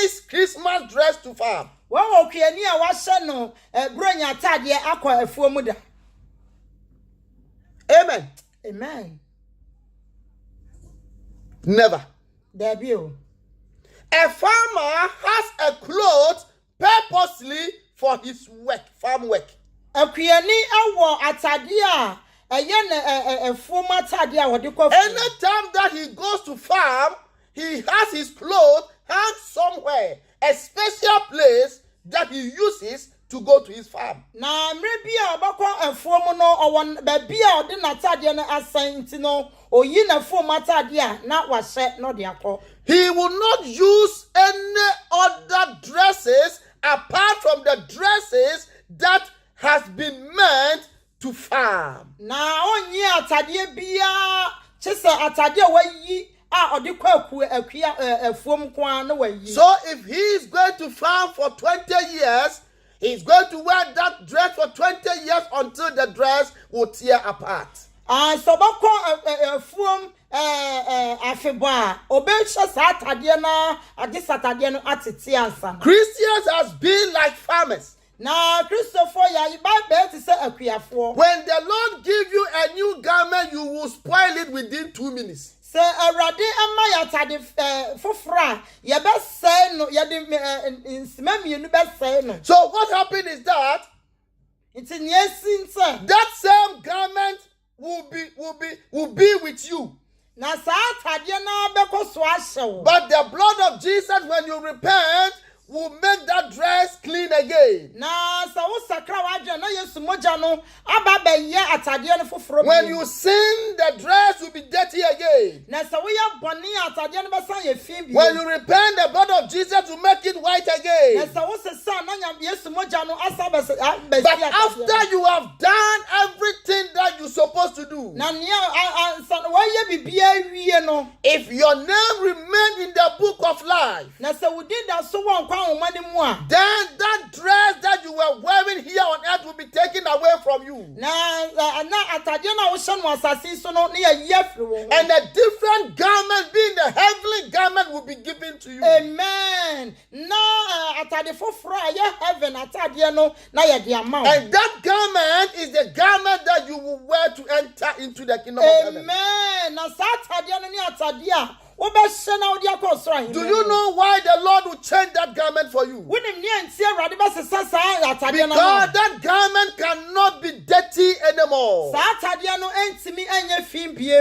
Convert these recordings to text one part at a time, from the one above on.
nice Christmas dress to farm. Wo kuyani a wahye no bronya atade akwa afuo mu da. Amen. Amen. Never. There be o. A farmer has a cloth purposely for his work, farm work. Akuyani awo atade a eye na afuo mu atade a wode kwa. Anytime that he goes to farm, he has his clothes hung somewhere, a special place that he uses to go to his farm. Na mre bia obakwa afuo mu no owo ba bia ode na atade no asan ti no oyi na afuo mu atade a na wahye no de akọ. He will not use any other dresses apart from the dresses that has been meant to farm. Na onyi atade bia chese atade a wayi a ode kwa akua afuom kwa na wayi. So if he is going to farm for 20 years, he's going to wear that dress for 20 years until the dress will tear apart. So bako afuom afebo a obehye sa atade na ade satade no atete ansa. Christians has been like farmers. Na Christopher ya Bible to say akuafo. When the Lord give you a new garment, you will spoil it within 2 minutes. Se awrade ama ya tade fofora ye be say no ye de nsmamienu be say no. So what happened is that that same garment will be with you. Na sa atade na be koso ahyew. But the blood of Jesus, when you repent, will make that dress clean again. Na sa wo sakra wadwe na Yesu moja no aba be ye atade no foforo. When you sin, the dress will be dirty again. Na sa wo ye boni atade no be san ye fin bi. When you repent, the blood of Jesus will make it white again. Na sa wo se sa na Yesu moja no asa be. But after you have done everything that you're supposed to do, na nia wo ye bibia wie no, if your name remain in the book of life, na sa wo did that so one then that dress that you were wearing here on earth will be taken away from you. And a different garment, being the heavenly garment, will be given to you. Amen. And that garment is the garment that you will wear to enter into the kingdom of heaven. Amen. Do you know why the Lord will change that garment for you? Because that garment cannot be dirty anymore.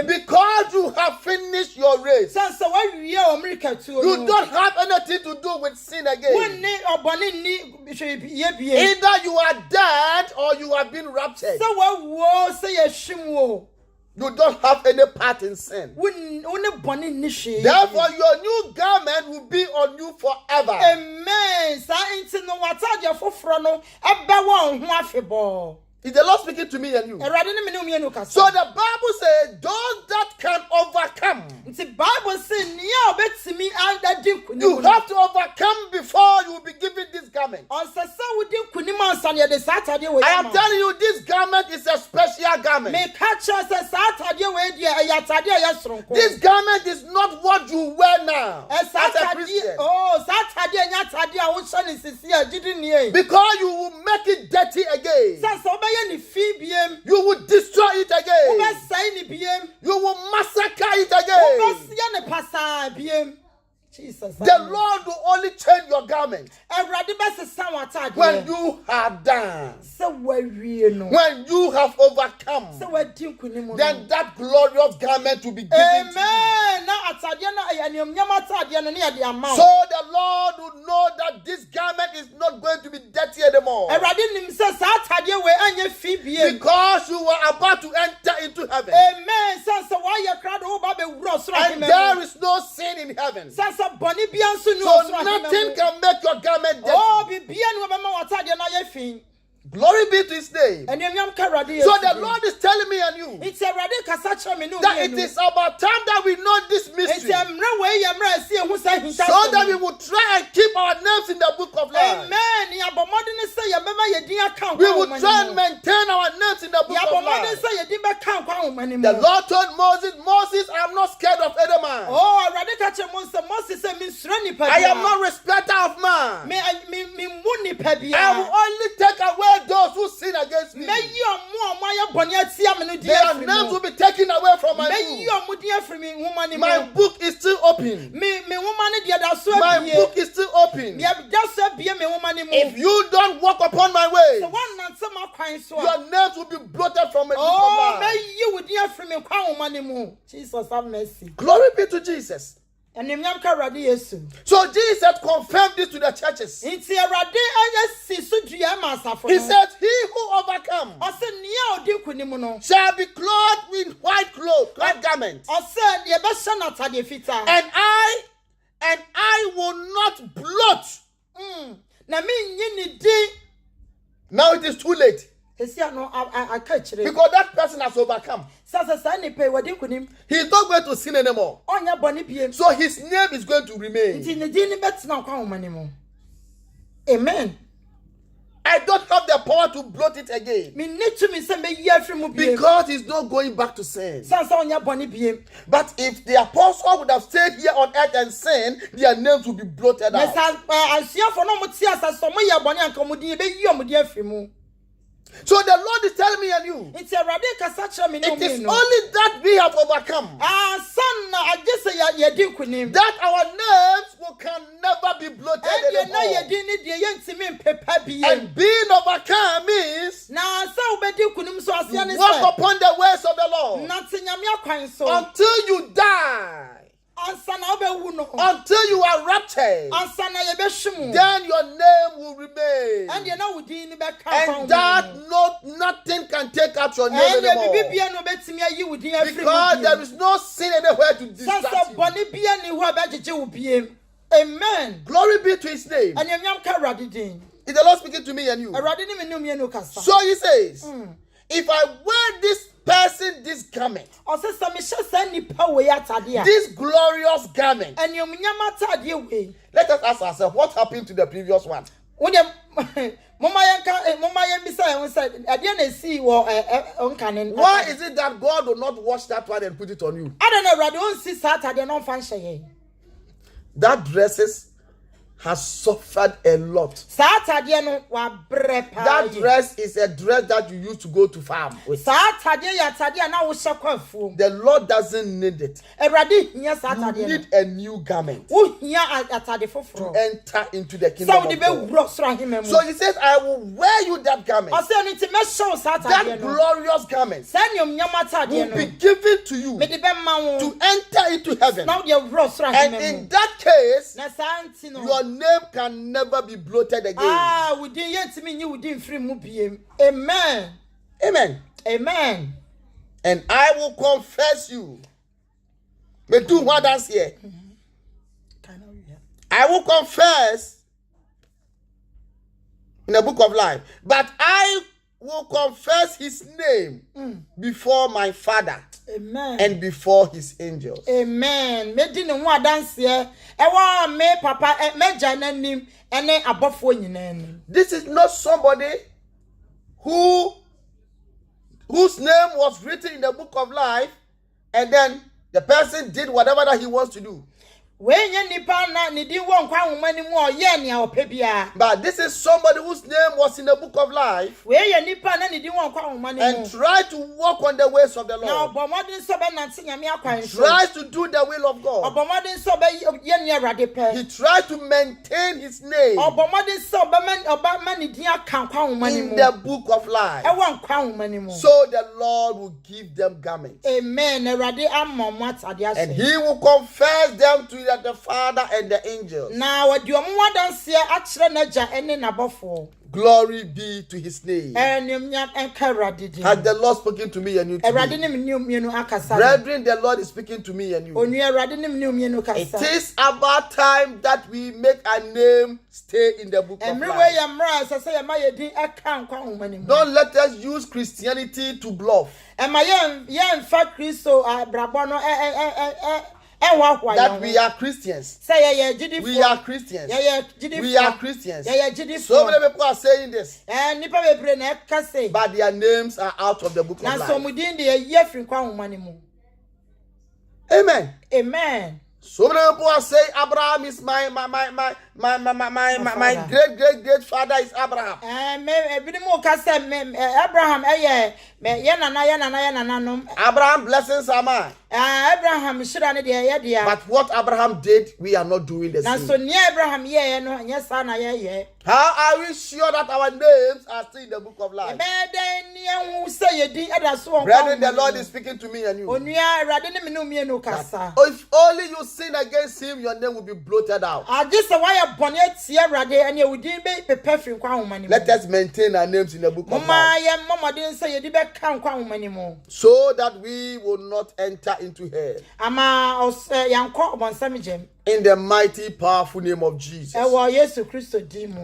Because you have finished your race. You don't have anything to do with sin again. Either you are dead or you have been raptured. You don't have any part in sin. Therefore, your new garment will be on you forever. Amen. Is the Lord speaking to me and you? So the Bible says, those that can overcome. You have to overcome before you will be given this garment. I am telling you, this garment is a special garment. This garment is not what you wear now as a Christian. Because you will make it dirty again. You will destroy it again. You will massacre it again. Jesus. The Lord will only change your garment when you are done. When you have overcome, then that glorious garment will be given to you. So the Lord will know that this garment is not going to be dirty anymore. Because you are about to enter into heaven. And there is no sin in heaven. So nothing can make your garment dirty. Glory be to his name. So the Lord is telling me and you that it is about time that we know this mystery, so that we will try and keep our names in the book of life. We will try and maintain our names in the book of life. The Lord told Moses, I am not scared of any man. I am not respecter of man. I will only take away those who sin against me. Their names will be taken away from my book. My book is still open. My book is still open. If you don't walk upon my way, your names will be blotted from a book of life. Jesus have mercy. Glory be to Jesus. So Jesus confirmed this to the churches. He said, he who overcomes shall be clothed with white clothes, white garments. And I will not blot. Now it is too late. Because that person has overcome. He is not going to sin anymore. So his name is going to remain. Amen. I don't have the power to blot it again. Because he's not going back to sin. But if the apostle would have stayed here on earth and sinned, their names would be blotted out. So the Lord is telling me and you, it is only that we have overcome, that our names can never be blotted anymore. And being overcome means walk upon the ways of the Lord until you die. Until you are raptured, then your name will remain. And that nothing can take out your name anymore. Because there is no sin anywhere to distract you. Amen. Glory be to his name. Is the Lord speaking to me and you? So he says, if I wear this person this garment, this glorious garment, let us ask ourselves, what happened to the previous one? Why is it that God will not wash that one and put it on you? That dresses has suffered a lot. That dress is a dress that you used to go to farm with. The Lord doesn't need it. You need a new garment to enter into the kingdom of God. So he says, I will wear you that garment. That glorious garment will be given to you to enter into heaven. And in that case, your name can never be blotted again. Amen. Amen. Amen. And I will confess you. Me do what that's here. I will confess in the book of life, but I will confess his name before my Father. Amen. And before his angels. Amen. Me di ne ho adanse e wa me papa me jananim ene abofo nyina. This is not somebody whose name was written in the book of life and then the person did whatever that he wants to do. But this is somebody whose name was in the book of life and tried to walk on the ways of the Lord. Tries to do the will of God. He tried to maintain his name in the book of life. So the Lord will give them garments. Amen. And he will confess them to the Father and the angels. Glory be to his name. Has the Lord spoken to me and you today? Brethren, the Lord is speaking to me and you. It is about time that we make our name stay in the book of life. Don't let us use Christianity to bluff. that we are Christians. We are Christians. We are Christians. So many people are saying this, but their names are out of the book of life. Amen. Amen. So many people are saying Abraham is my great father is Abraham. Abraham blessings are mine. But what Abraham did, we are not doing the same. How are we sure that our names are still in the book of life? Brethren, the Lord is speaking to me and you. If only you sin against him, your name will be blotted out. Let us maintain our names in the book of life, so that we will not enter into hell. In the mighty, powerful name of Jesus.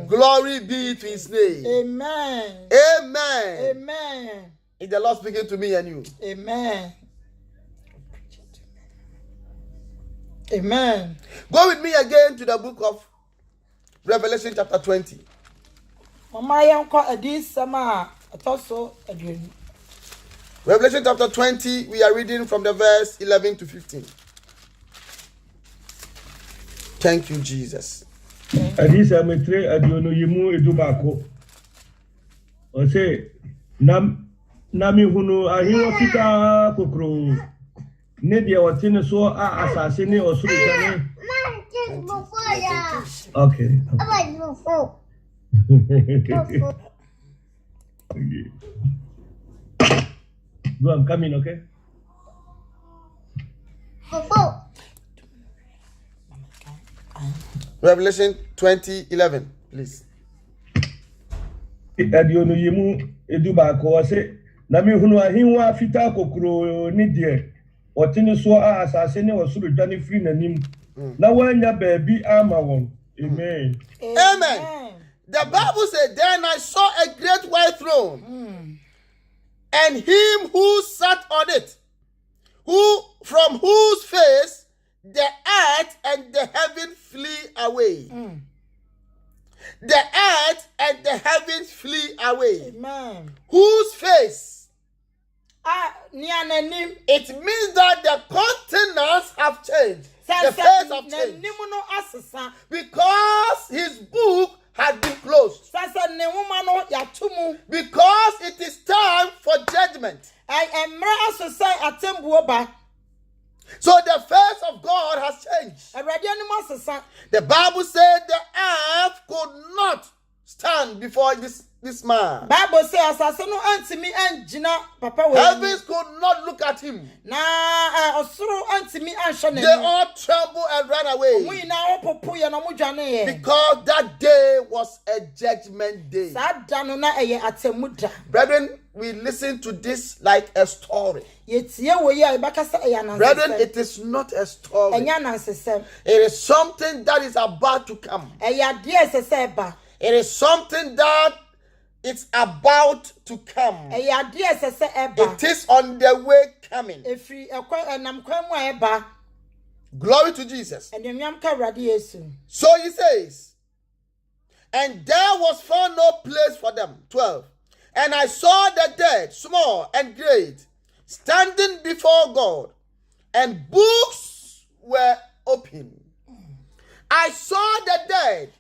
Glory be to his name. Amen. Amen. Amen. Is the Lord speaking to me and you? Amen. Amen. Go with me again to the book of Revelation chapter 20. Revelation chapter 20, we are reading from the verse 11 to 15. Thank you, Jesus. Adisa metre adiono yimu edubako. Ose nami hunu ahiwa fita kokro. Ne dia watine so a asase ne osuru tane. Okay. Go, I'm coming, okay? Revelation 20:11, please. Adiono yimu edubako ose nami hunu ahiwa fita kokro ne dia watine so a asase ne osuru tane free nanim. Na wanya baby ama won. Amen. Amen. The Bible said, then I saw a great white throne, and him who sat on it, from whose face the earth and the heaven flee away. The earth and the heavens flee away. Amen. Whose face? It means that the continents have changed. The face have changed. Because his book has been closed. Because it is time for judgment. So the face of God has changed. The Bible said the earth could not stand before this man. Bible says heavens could not look at him. They all trembled and ran away. Because that day was a judgment day. Brethren, we listen to this like a story. Brethren, it is not a story. It is something that is about to come. It is something that it's about to come. It is on the way coming. Glory to Jesus. So he says, and there was found no place for them. 12. And I saw the dead, small and great, standing before God, and books were opened. I saw the dead,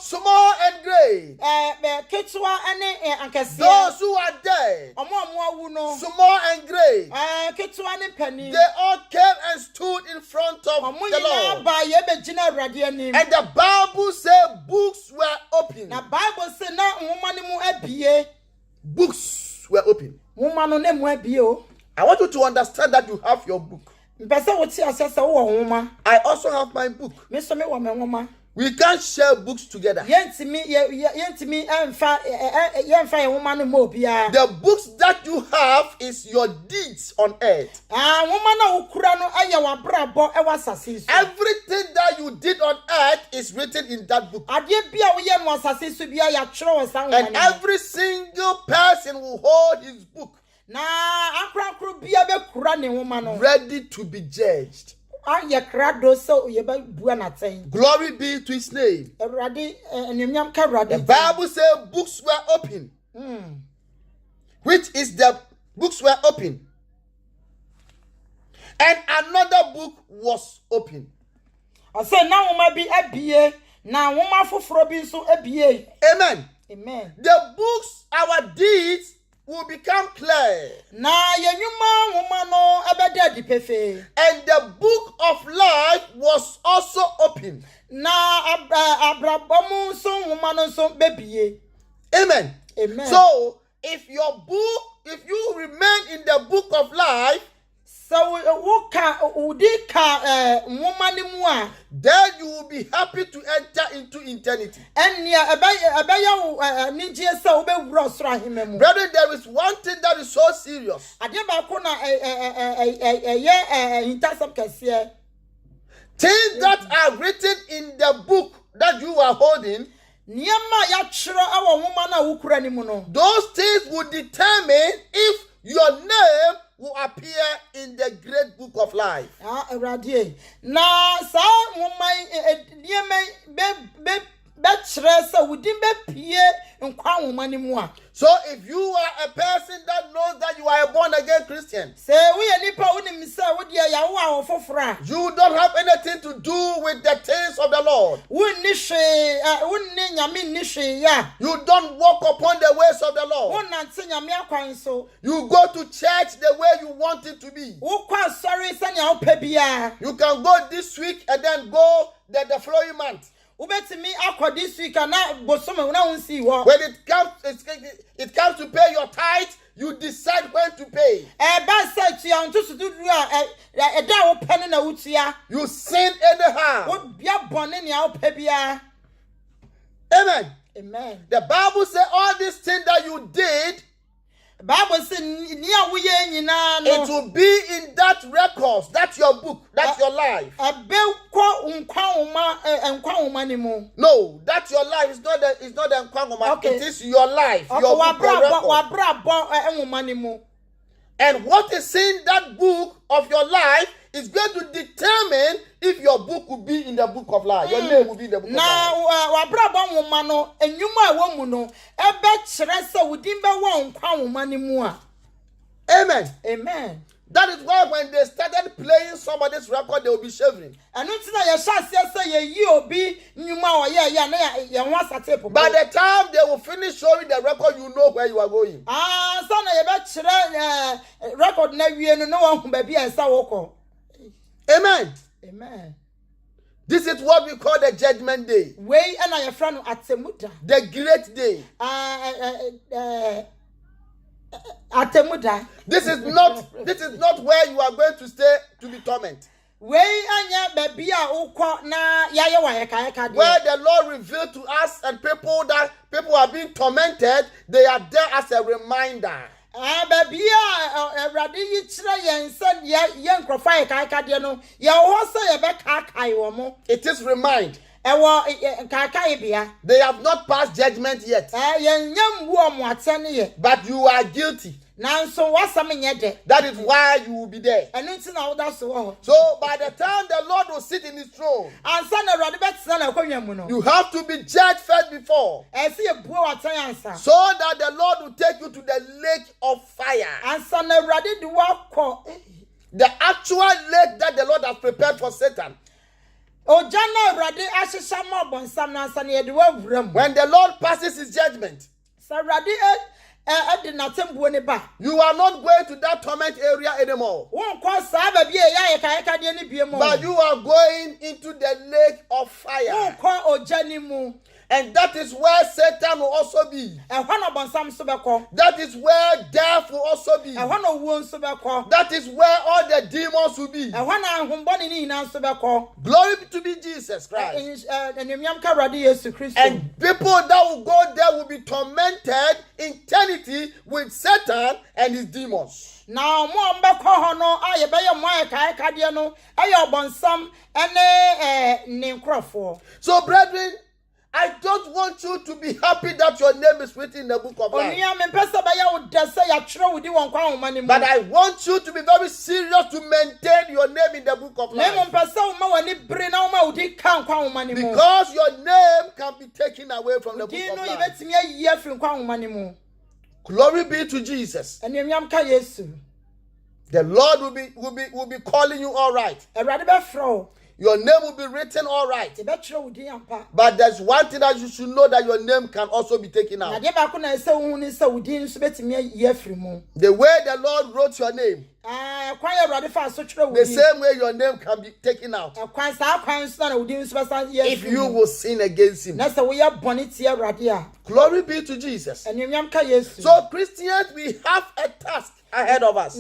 small and great. Those who are dead, small and great, they all came and stood in front of the Lord. And the Bible says books were opened. Books were opened. I want you to understand that you have your book. I also have my book. We can't share books together. The books that you have is your deeds on earth. Everything that you did on earth is written in that book. And every single person will hold his book Na akrakro bia be kura ne nwoma no. Ready to be judged. Glory be to his name. The Bible says books were open. Which is the books were open. And another book was open. I say now woman be a now woman for frobin so a Amen. Amen. The books, our deeds will become clear. Na yenyuma woman no ebede di pefe. And the book of life was also open. Na abrabomu so woman so bebie. Amen. Amen. So if you remain in the book of life, so then you will be happy to enter into eternity. Brother, there is one thing that is so serious. Things that are written in the book that you are holding, those things will determine if your name will appear in the great book of life. So if you are a person that knows that you are a born again Christian, you don't have anything to do with the things of the Lord. You don't walk upon the ways of the Lord. You go to church the way you want it to be. You can go this week and then go the following month. When it comes to pay your tithe, you decide when to pay. You sin anyhow. Amen. Amen. The Bible says all these things that you did, Bible says it will be in that records, that's your book, that's your life. No, that's your life. It's not the Nkwangoma. Okay. It is your life. Your book, your record. And what is in that book of your life is going to determine if your book will be in the book of life. Your name will be in the book of life. Amen. Amen. That is why when they started playing somebody's record, they will be shivering. By the time they will finish showing the record, you know where you are going. Amen. Amen. This is what we call the judgment day. The great day. This is not where you are going to stay to be tormented. Where the Lord revealed to us and people are being tormented, they are there as a reminder. It is remind. They have not passed judgment yet. But you are guilty. That is why you will be there. So by the time the Lord will sit in his throne, you have to be judged first before, so that the Lord will take you to the lake of fire. The actual lake that the Lord has prepared for Satan. When the Lord passes his judgment, you are not going to that torment area anymore. But you are going into the lake of fire. And that is where Satan will also be. That is where death will also be. That is where all the demons will be. Glory to be Jesus Christ. And people that will go there will be tormented in eternity with Satan and his demons. Now, so, brethren, I don't want you to be happy that your name is written in the book of life. But I want you to be very serious to maintain your name in the book of life. Because your name can be taken away from the book of life. Glory be to Jesus. The Lord will be calling you all right. Your name will be written all right. But there's one thing that you should know, that your name can also be taken out. The way the Lord wrote your name, the same way your name can be taken out. If you will sin against him. Glory be to Jesus. So Christians, we have a task ahead of us.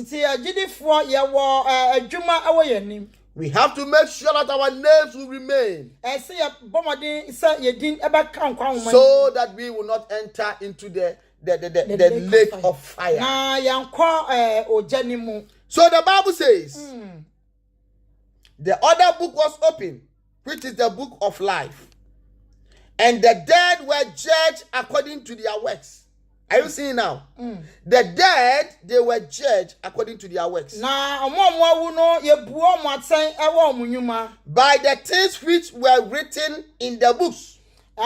We have to make sure that our names will remain, so that we will not enter into the lake of fire. So the Bible says, the other book was open, which is the book of life, and the dead were judged according to their works. Are you seeing now? The dead, they were judged according to their works. By the things which were written in the books. They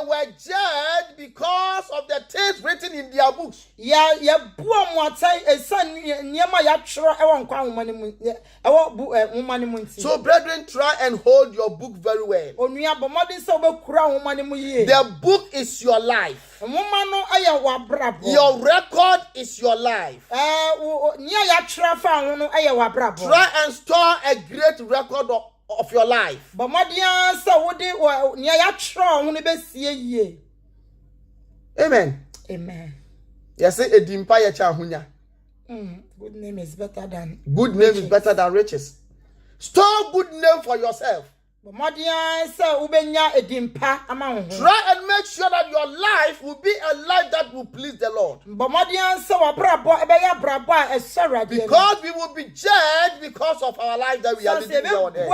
were judged because of the things written in their books. So, brethren, try and hold your book very well. The book is your life. Your record is your life. Try and store a great record of your life. Amen. Amen. Yes, Good name is better than riches. Store good name for yourself. Try and make sure that your life will be a life that will please the Lord. Because we will be judged because of our life that we are living on earth.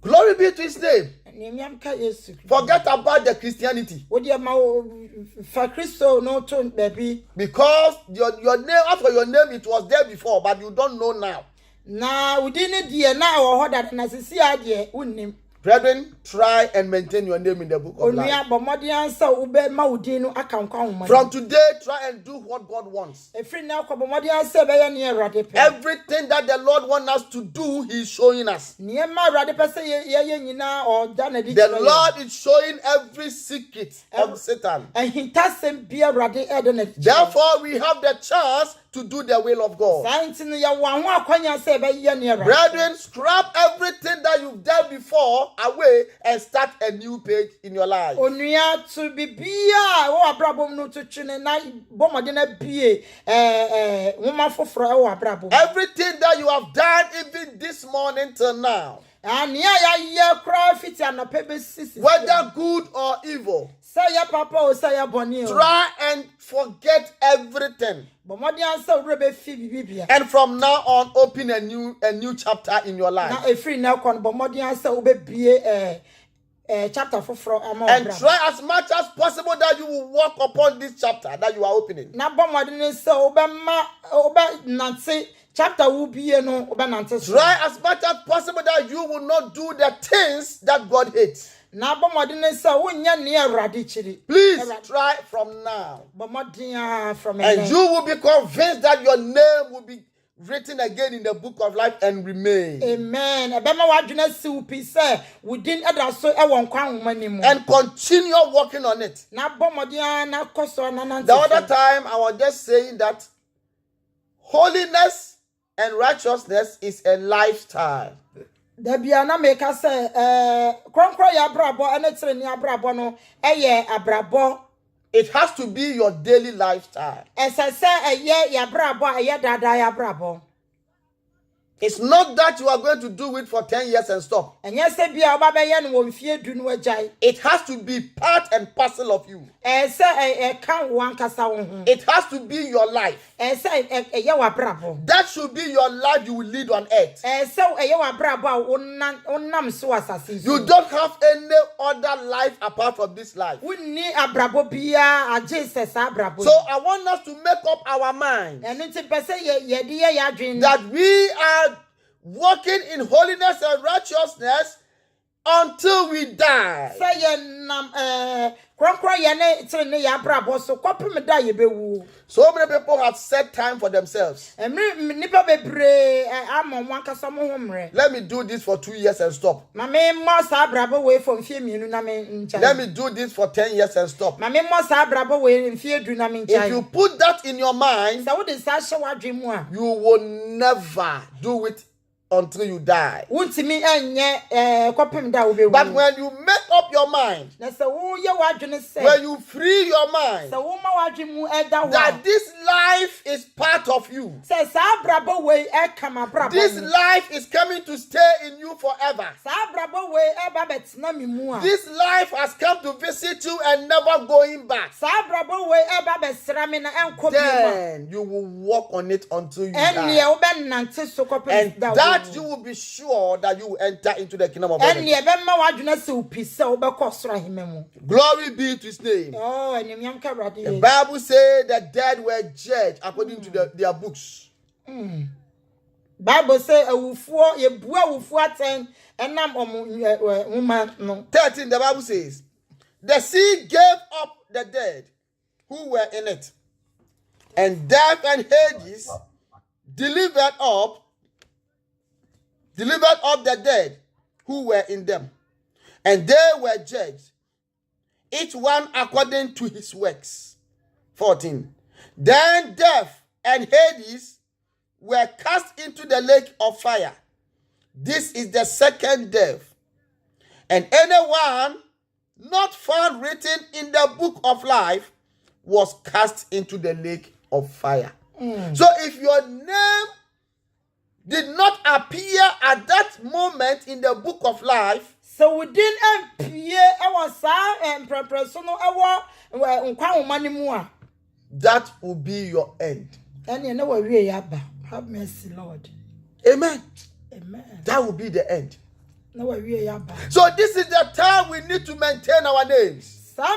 Glory be to his name. Forget about the Christianity. Because your name, after your name, it was there before, but you don't know now. Brethren, try and maintain your name in the book of life. From today, try and do what God wants. Everything that the Lord wants us to do, He's showing us. The Lord is showing every secret of Satan. Therefore, we have the chance to do the will of God. Brethren, scrap everything that you've done before away and start a new page in your life. Everything that you have done even this morning till now, whether good or evil, try and forget everything. And from now on, open a new chapter in your life. Chapter and try as much as possible that you will walk upon this chapter that you are opening. Try as much as possible that you will not do the things that God hates. Please try from now. And you will be convinced that your name will be written again in the book of life and remain. Amen. And continue working on it. The other time I was just saying that holiness and righteousness is a lifestyle. It has to be your daily lifestyle. It's not that you are going to do it for 10 years and stop. It has to be part and parcel of you. It has to be your life. That should be your life you will lead on earth. You don't have any other life apart from this life. So I want us to make up our mind that we are walking in holiness and righteousness until we die. So many people have set time for themselves. Let me do this for 2 years and stop. Let me do this for 10 years and stop. If you put that in your mind, you will never do it until you die. But when you make up your mind, when you free your mind, that this life is part of you, this life is coming to stay in you forever, this life has come to visit you and never going back, then you will walk on it until you die. And that you will be sure that you will enter into the kingdom of heaven. Glory be to his name. The Bible says the dead were judged according to their books. Bible says 13, the Bible says the sea gave up the dead who were in it, and death and Hades delivered up the dead who were in them, and they were judged, each one according to his works. 14. Then death and Hades were cast into the lake of fire. This is the second death. And anyone not found written in the book of life was cast into the lake of fire. So if your name did not appear at that moment in the book of life, so we didn't appear that will be your end. Have mercy, Lord. Amen. Amen. That will be the end. So this is the time we need to maintain our names. This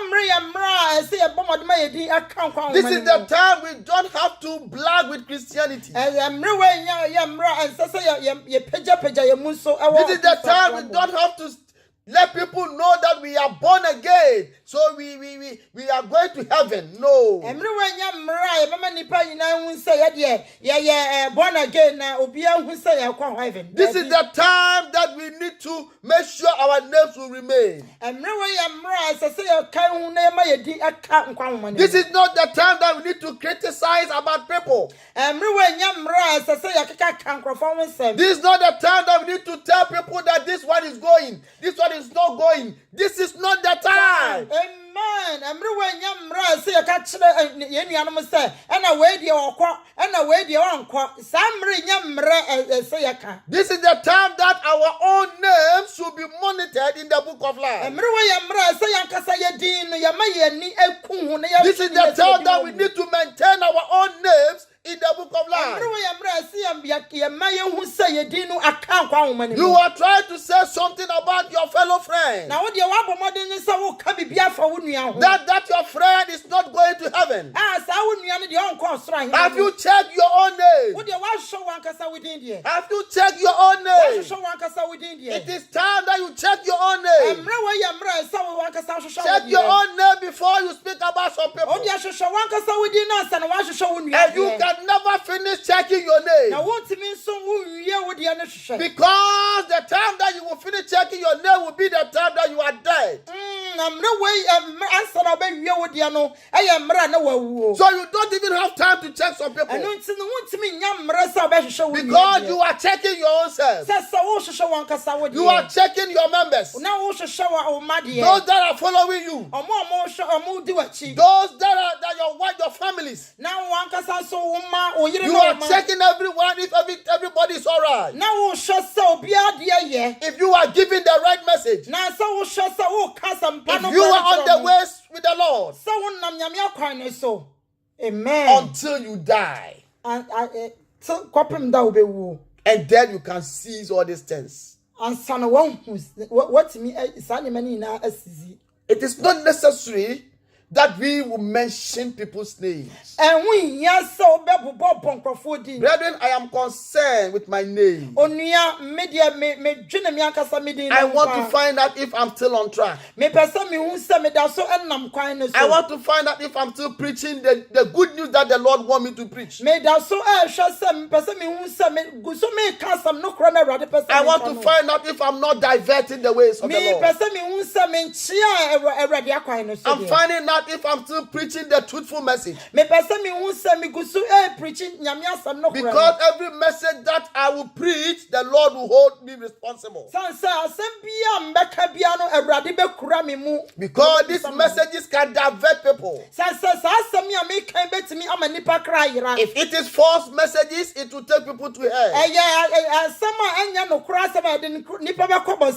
is the time we don't have to brag with Christianity. This is the time we don't have to let people know that we are born again, so we are going to heaven. No. This is the time that we need to make sure our names will remain. This is not the time that we need to criticize about people. This is not the time that we need to tell people that this one is going, this one is not going. This is not the time. Amen. This is the time that our own names should be monitored in the book of life. This is the time that we need to maintain our own names in the book of life. You are trying to say something about your fellow friend, that your friend is not going to heaven. Have you checked your own name? Have you checked your own name? It is time that you check your own name. Check your own name before you speak about some people. And you can never finish checking your name, because the time that you will finish checking your name will be the time that you are dead. So you don't even have time to check some people. Because you are checking your own self. You are checking your members. Those that are following you. Those that your wife, your families. You are checking everyone if everybody is alright. If you are giving the right message. If you are on the way with the Lord. Amen. Until you die. And then you can seize all these things. It is not necessary that we will mention people's names. Brethren, I am concerned with my name. I want to find out if I'm still on track. I want to find out if I'm still preaching the good news that the Lord wants me to preach. I want to find out if I'm not diverting the ways of the Lord. I'm finding out if I'm still preaching the truthful message. Because every message that I will preach, the Lord will hold me responsible. Because these messages can divert people. If it is false messages, it will take people to hell.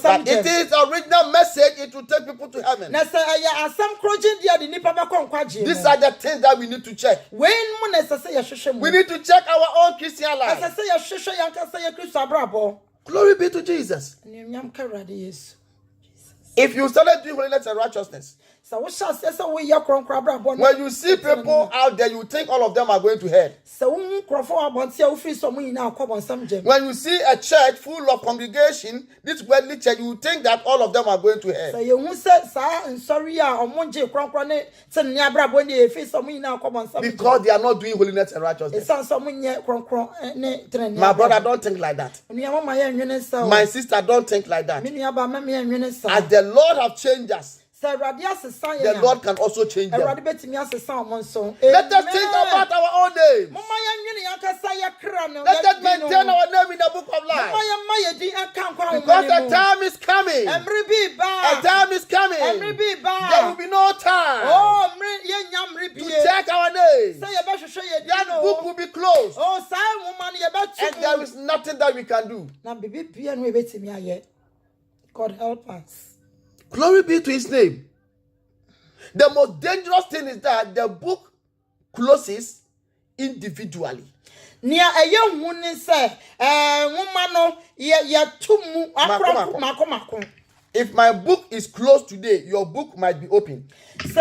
But it is original message, it will take people to heaven. These are the things that we need to check. We need to check our own Christian life. Glory be to Jesus. If you started doing holiness and righteousness, when you see people out there, you think all of them are going to hell. When you see a church full of congregation, this worldly church, you think that all of them are going to hell. Because they are not doing holiness and righteousness. My brother, don't think like that. My sister, don't think like that. As the Lord have changed us, the Lord can also change them. Let us think about our own name. Let us maintain our name in the book of life. Because a time is coming. A time is coming. There will be no time to check our name. That book will be closed. And there is nothing that we can do. God help us. Glory be to his name. The most dangerous thing is that the book closes individually. If my book is closed today, your book might be open. So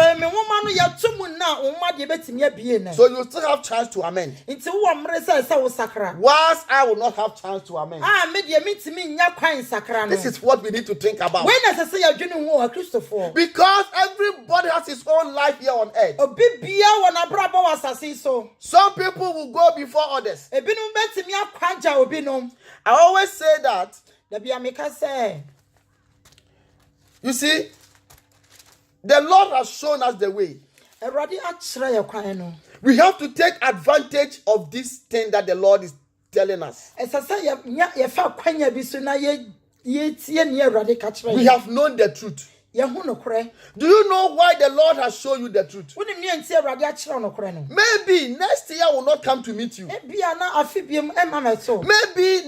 you still have chance to amend. Whilst I will not have chance to amend. This is what we need to think about. Because everybody has his own life here on earth. Some people will go before others. I always say that. You see, the Lord has shown us the way. We have to take advantage of this thing that the Lord is telling us. We have known the truth. Do you know why the Lord has shown you the truth? Maybe next year will not come to meet you. Maybe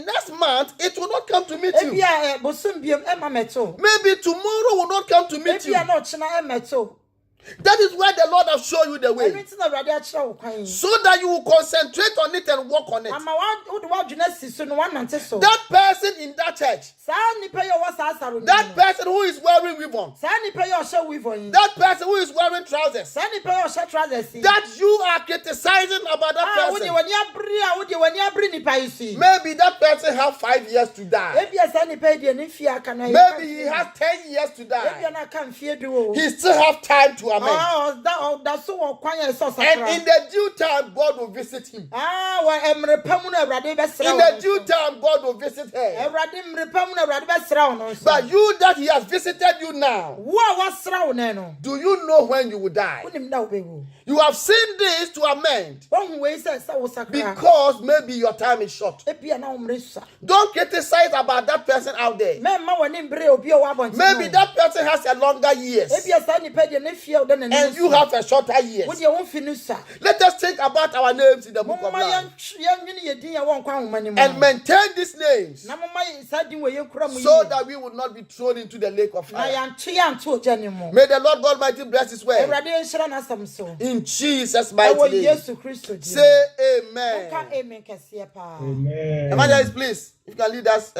next month it will not come to meet you. Maybe tomorrow will not come to meet you. That is why the Lord has shown you the way. So that you will concentrate on it and work on it. That person in that church. That person who is wearing ribbon. That person who is wearing trousers. That you are criticizing about that person. Maybe that person has 5 years to die. Maybe he has 10 years to die. He still has time to amend. That's so quiet. And in the due time, God will visit him. In the due time, God will visit her. But you that he has visited you now, do you know when you will die? You have seen this to amend because maybe your time is short. Don't criticize about that person out there. Maybe that person has a longer years and you have a shorter years. Let us think about our names in the book of life and maintain these names so that we will not be thrown into the lake of fire. May the Lord God Almighty bless his word. In Jesus' mighty name. Say amen. Amen. Evangelist, please, if you can lead us.